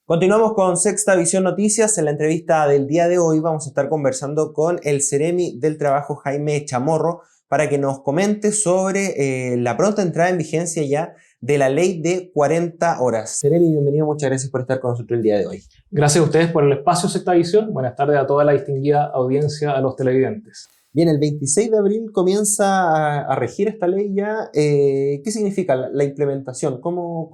Continuamos con Sexta Visión Noticias. En la entrevista del día de hoy vamos a estar conversando con el Seremi del Trabajo, Jaime Chamorro, para que nos comente sobre la pronta entrada en vigencia ya de la ley de 40 horas. Seremi, bienvenido, muchas gracias por estar con nosotros el día de hoy. Gracias a ustedes por el espacio Sexta Visión. Buenas tardes a toda la distinguida audiencia, a los televidentes. Bien, el 26 de abril comienza a regir esta ley ya. ¿Qué significa la implementación? ¿Cómo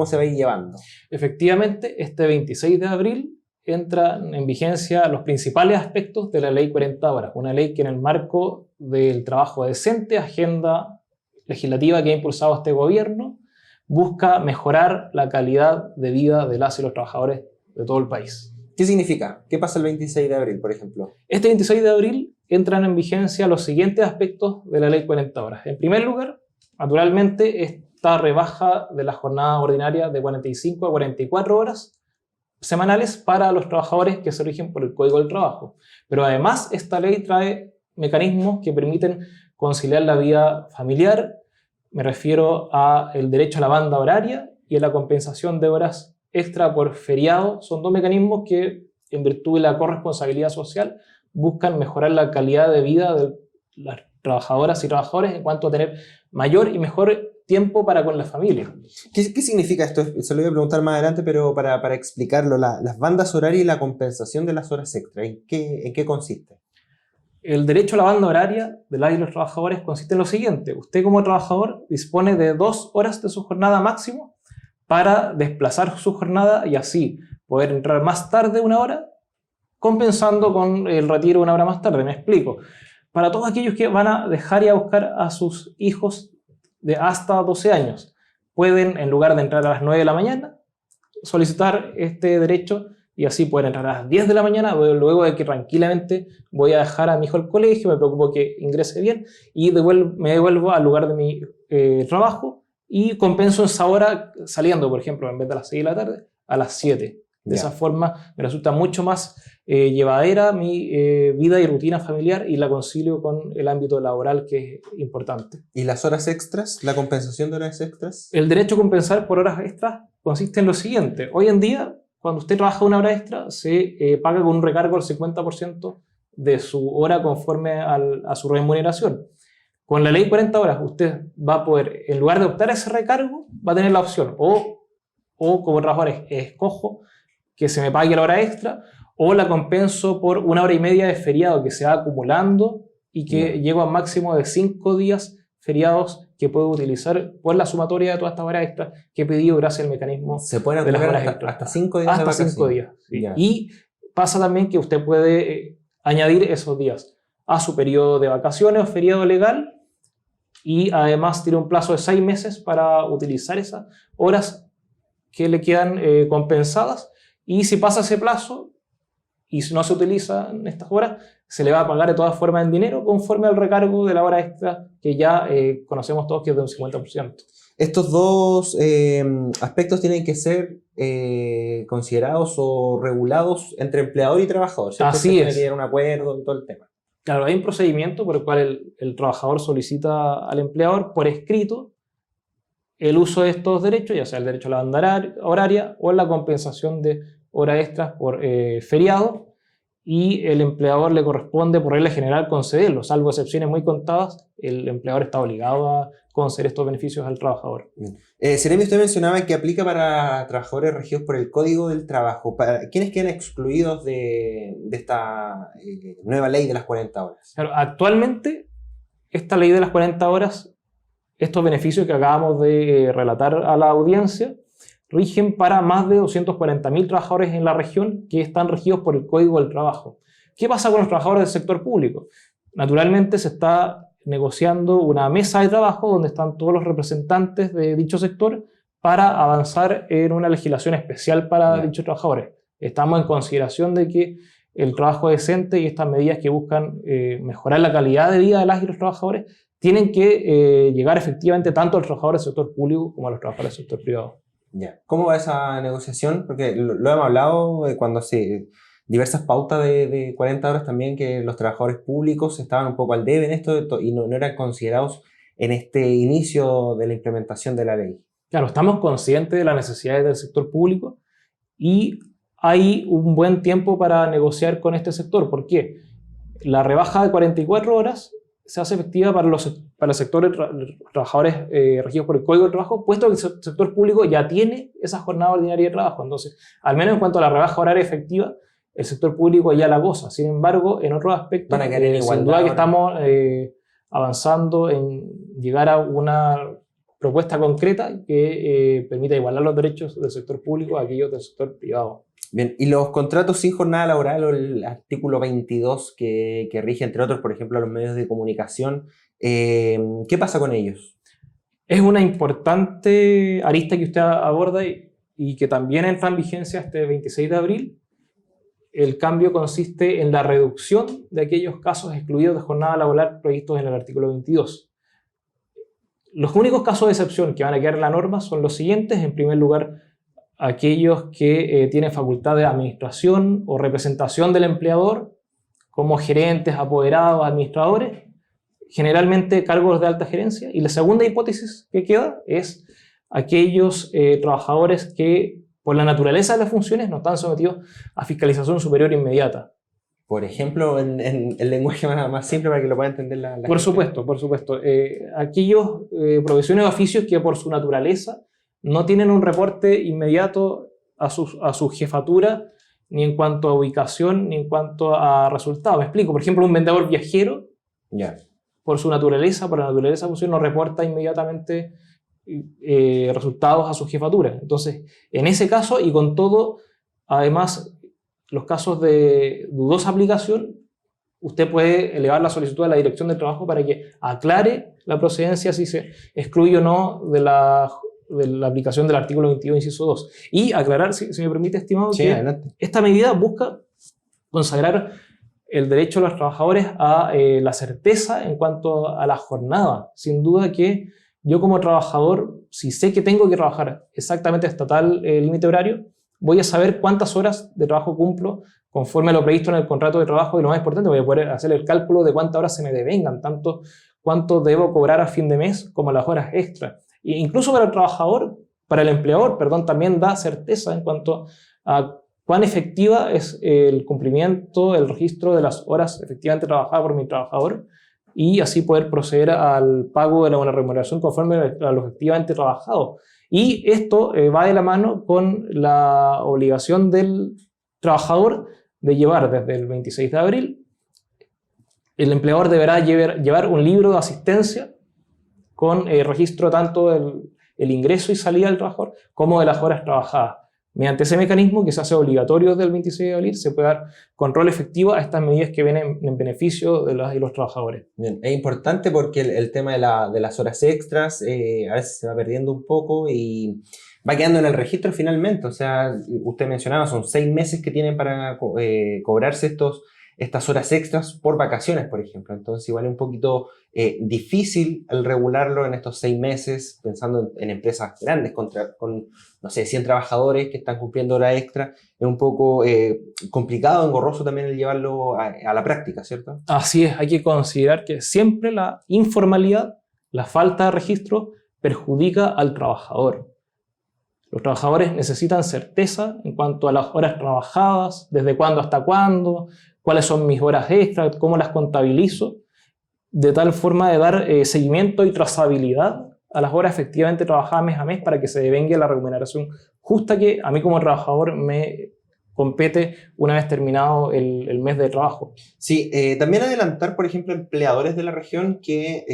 se va a ir llevando? Efectivamente, este 26 de abril entran en vigencia los principales aspectos de la ley 40 horas, una ley que en el marco del trabajo decente, agenda legislativa que ha impulsado este gobierno, busca mejorar la calidad de vida de las y los trabajadores de todo el país. ¿Qué significa? ¿Qué pasa el 26 de abril, por ejemplo? Este 26 de abril entran en vigencia los siguientes aspectos de la ley 40 horas. En primer lugar, naturalmente, esta rebaja de la jornada ordinaria de 45 a 44 horas semanales para los trabajadores que se rigen por el Código del Trabajo. Pero además, esta ley trae mecanismos que permiten conciliar la vida familiar. Me refiero al derecho a la banda horaria y a la compensación de horas extra por feriado. Son dos mecanismos que, en virtud de la corresponsabilidad social, buscan mejorar la calidad de vida de las trabajadoras y trabajadores en cuanto a tener mayor y mejor tiempo para con la familia. ¿Qué significa esto? Se lo voy a preguntar más adelante, pero para explicarlo, las bandas horarias y la compensación de las horas extra, ¿en qué consiste? El derecho a la banda horaria de las y los trabajadores consiste en lo siguiente. Usted como trabajador dispone de 2 horas de su jornada máximo para desplazar su jornada y así poder entrar más tarde 1 hora, compensando con el retiro 1 hora más tarde. Me explico. Para todos aquellos que van a dejar y a buscar a sus hijos de hasta 12 años, pueden, en lugar de entrar a las 9 de la mañana, solicitar este derecho y así pueden entrar a las 10 de la mañana, luego de que tranquilamente voy a dejar a mi hijo al colegio, me preocupo que ingrese bien y me devuelvo al lugar de mi trabajo y compenso esa hora saliendo, por ejemplo, en vez de a las 6 de la tarde, a las 7. De esa forma me resulta mucho más llevadera mi vida y rutina familiar y la concilio con el ámbito laboral, que es importante. ¿Y las horas extras? ¿La compensación de horas extras? El derecho a compensar por horas extras consiste en lo siguiente. Hoy en día, cuando usted trabaja 1 hora extra, se paga con un recargo del 50% de su hora conforme a su remuneración. Con la ley 40 horas, usted va a poder, en lugar de optar a ese recargo, va a tener la opción o como trabajador escojo que se me pague la hora extra, o la compenso por 1 hora y media de feriado que se va acumulando y que llego a un máximo de 5 días feriados que puedo utilizar por la sumatoria de todas estas horas extras que he pedido gracias al mecanismo se pueden de las horas hasta 5 días hasta 5 días. Sí. Y pasa también que usted puede añadir esos días a su periodo de vacaciones o feriado legal y además tiene un plazo de 6 meses para utilizar esas horas que le quedan compensadas. Y si pasa ese plazo y no se utilizan estas horas, se le va a pagar de todas formas en dinero conforme al recargo de la hora extra que ya conocemos todos, que es de un 50%. Estos dos aspectos tienen que ser considerados o regulados entre empleador y trabajador, ¿cierto? Así tiene es. que llegar a un acuerdo y todo el tema. Claro, hay un procedimiento por el cual el trabajador solicita al empleador por escrito el uso de estos derechos, ya sea el derecho a la banda horaria o la compensación de horas extras por feriado, y el empleador le corresponde por regla general concederlo, salvo excepciones muy contadas, el empleador está obligado a conceder estos beneficios al trabajador. Seremi, usted mencionaba que aplica para trabajadores regidos por el Código del Trabajo. ¿Para quiénes quedan excluidos de esta nueva ley de las 40 horas? Claro, actualmente, esta ley de las 40 horas, estos beneficios que acabamos de relatar a la audiencia, rigen para más de 240.000 trabajadores en la región que están regidos por el Código del Trabajo. ¿Qué pasa con los trabajadores del sector público? Naturalmente se está negociando una mesa de trabajo donde están todos los representantes de dicho sector para avanzar en una legislación especial para dichos trabajadores. Estamos en consideración de que el trabajo decente y estas medidas que buscan mejorar la calidad de vida de las y los trabajadores tienen que llegar efectivamente tanto a los trabajadores del sector público como a los trabajadores del sector privado. ¿Cómo va esa negociación? Porque lo hemos hablado cuando se diversas pautas de 40 horas también, que los trabajadores públicos estaban un poco al debe en esto y no eran considerados en este inicio de la implementación de la ley. Claro, estamos conscientes de las necesidades del sector público y hay un buen tiempo para negociar con este sector. ¿Por qué? La rebaja de 44 horas se hace efectiva para el sector de trabajadores regidos por el Código del Trabajo, puesto que el sector público ya tiene esa jornada ordinaria de trabajo. Entonces, al menos en cuanto a la rebaja horaria efectiva, el sector público ya la goza. Sin embargo, en otros aspectos, sin duda que estamos avanzando en llegar a una propuesta concreta que permita igualar los derechos del sector público a aquellos del sector privado. Bien, y los contratos sin jornada laboral o el artículo 22 que rige, entre otros, por ejemplo, a los medios de comunicación, ¿qué pasa con ellos? Es una importante arista que usted aborda y que también entra en vigencia este 26 de abril. El cambio consiste en la reducción de aquellos casos excluidos de jornada laboral previstos en el artículo 22. Los únicos casos de excepción que van a quedar en la norma son los siguientes. En primer lugar, aquellos que tienen facultad de administración o representación del empleador, como gerentes, apoderados, administradores, generalmente cargos de alta gerencia. Y la segunda hipótesis que queda es aquellos trabajadores que, por la naturaleza de las funciones, no están sometidos a fiscalización superior inmediata. Por ejemplo, en el lenguaje más simple para que lo pueda entender la Por supuesto. Aquellos profesiones o oficios que por su naturaleza no tienen un reporte inmediato a su jefatura, ni en cuanto a ubicación, ni en cuanto a resultados. Me explico. Por ejemplo, un vendedor viajero, por su naturaleza, por la naturaleza de función, no reporta inmediatamente resultados a su jefatura. Entonces, en ese caso, y con todo, además, los casos de dudosa aplicación, usted puede elevar la solicitud a la Dirección del Trabajo para que aclare la procedencia si se excluye o no de la aplicación del artículo 22, inciso 2. Y aclarar, si me permite, estimado, sí, que adelante. Esta medida busca consagrar el derecho de los trabajadores a la certeza en cuanto a la jornada. Sin duda que yo como trabajador, si sé que tengo que trabajar exactamente hasta tal límite horario, voy a saber cuántas horas de trabajo cumplo conforme a lo previsto en el contrato de trabajo, y lo más importante, voy a poder hacer el cálculo de cuántas horas se me devengan, tanto cuánto debo cobrar a fin de mes como las horas extra. E incluso para el trabajador, para el empleador, también da certeza en cuanto a cuán efectiva es el cumplimiento, el registro de las horas efectivamente trabajadas por mi trabajador, y así poder proceder al pago de una remuneración conforme a lo efectivamente trabajado. Y esto va de la mano con la obligación del trabajador de llevar desde el 26 de abril, el empleador deberá llevar un libro de asistencia con registro tanto del ingreso y salida del trabajador como de las horas trabajadas. Mediante ese mecanismo, que se hace obligatorio desde el 26 de abril, se puede dar control efectivo a estas medidas que vienen en beneficio de los trabajadores. Bien, es importante porque el tema de las horas extras a veces se va perdiendo un poco y va quedando en el registro finalmente. O sea, usted mencionaba, son 6 meses que tienen para cobrarse estas horas extras por vacaciones, por ejemplo. Entonces igual es un poquito difícil el regularlo en estos 6 meses, pensando en empresas grandes con, no sé, 100 trabajadores que están cumpliendo hora extra. Es un poco complicado, engorroso también el llevarlo a la práctica, ¿cierto? Así es, hay que considerar que siempre la informalidad, la falta de registro, perjudica al trabajador. Los trabajadores necesitan certeza en cuanto a las horas trabajadas, desde cuándo hasta cuándo, cuáles son mis horas extras, cómo las contabilizo, de tal forma de dar seguimiento y trazabilidad a las horas efectivamente trabajadas mes a mes para que se devengue la remuneración justa que a mí como trabajador me compete una vez terminado el mes de trabajo. Sí, también adelantar, por ejemplo, empleadores de la región que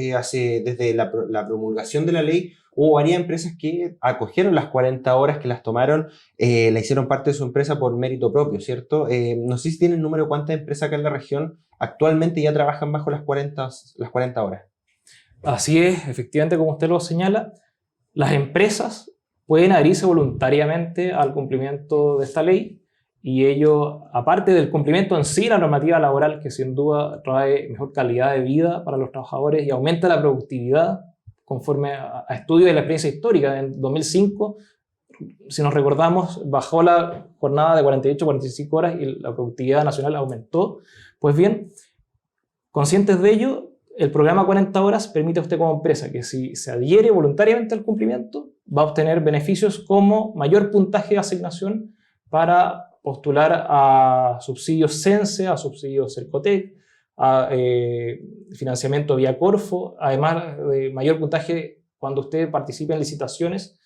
desde la promulgación de la ley hubo varias empresas que acogieron las 40 horas, que las tomaron, la hicieron parte de su empresa por mérito propio, ¿cierto? No sé si tienen número de cuántas empresas acá en la región actualmente ya trabajan bajo las 40 horas. Así es, efectivamente, como usted lo señala, las empresas pueden adherirse voluntariamente al cumplimiento de esta ley, y ello, aparte del cumplimiento en sí, la normativa laboral, que sin duda trae mejor calidad de vida para los trabajadores y aumenta la productividad, conforme a estudios de la experiencia histórica. En 2005, si nos recordamos, bajó la jornada de 48 a 45 horas y la productividad nacional aumentó. Pues bien, conscientes de ello, el programa 40 horas permite a usted como empresa que, si se adhiere voluntariamente al cumplimiento, va a obtener beneficios como mayor puntaje de asignación para postular a subsidios CENSE, a subsidios Cercotec, a financiamiento vía Corfo, además de mayor puntaje cuando usted participe en licitaciones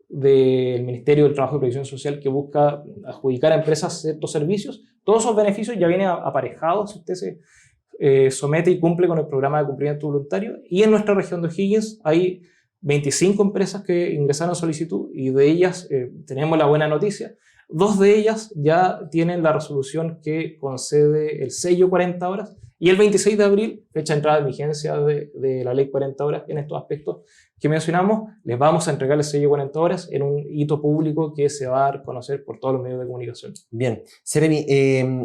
del Ministerio del Trabajo y Previsión Social que busca adjudicar a empresas ciertos servicios. Todos esos beneficios ya vienen aparejados si usted se somete y cumple con el programa de cumplimiento voluntario. Y en nuestra región de O'Higgins hay 25 empresas que ingresaron solicitud y de ellas tenemos la buena noticia. 2 de ellas ya tienen la resolución que concede el sello 40 horas y el 26 de abril, fecha de entrada en vigencia de la ley 40 horas en estos aspectos que mencionamos, les vamos a entregar el sello 40 horas en un hito público que se va a dar a conocer por todos los medios de comunicación. Bien. Seremi,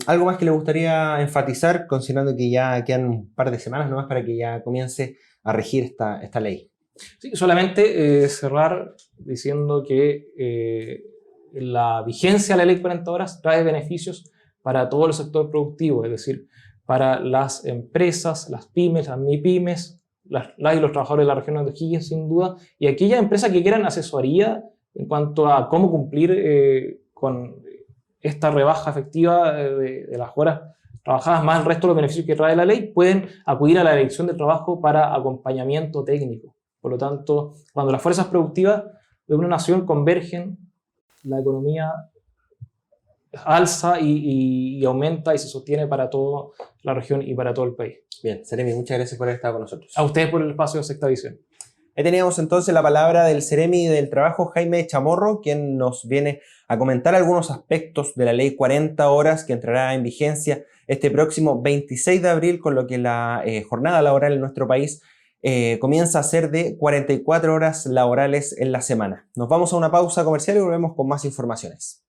¿algo más que le gustaría enfatizar, considerando que ya quedan un par de semanas nomás para que ya comience a regir esta ley? Sí, solamente cerrar diciendo que la vigencia de la ley 40 horas trae beneficios para todo el sector productivo, es decir, para las empresas, las pymes, las MIPYMES, las y los trabajadores de la región de O'Higgins, sin duda, y aquellas empresas que quieran asesoría en cuanto a cómo cumplir con esta rebaja efectiva de las horas trabajadas, más el resto de los beneficios que trae la ley, pueden acudir a la Dirección de Trabajo para acompañamiento técnico. Por lo tanto, cuando las fuerzas productivas de una nación convergen, la economía alza y aumenta y se sostiene para toda la región y para todo el país. Bien, Seremi, muchas gracias por haber estado con nosotros. A ustedes por el espacio de Sexta Visión. Ahí teníamos entonces la palabra del Seremi del Trabajo, Jaime Chamorro, quien nos viene a comentar algunos aspectos de la ley 40 horas que entrará en vigencia este próximo 26 de abril, con lo que la jornada laboral en nuestro país comienza a ser de 44 horas laborales en la semana. Nos vamos a una pausa comercial y volvemos con más informaciones.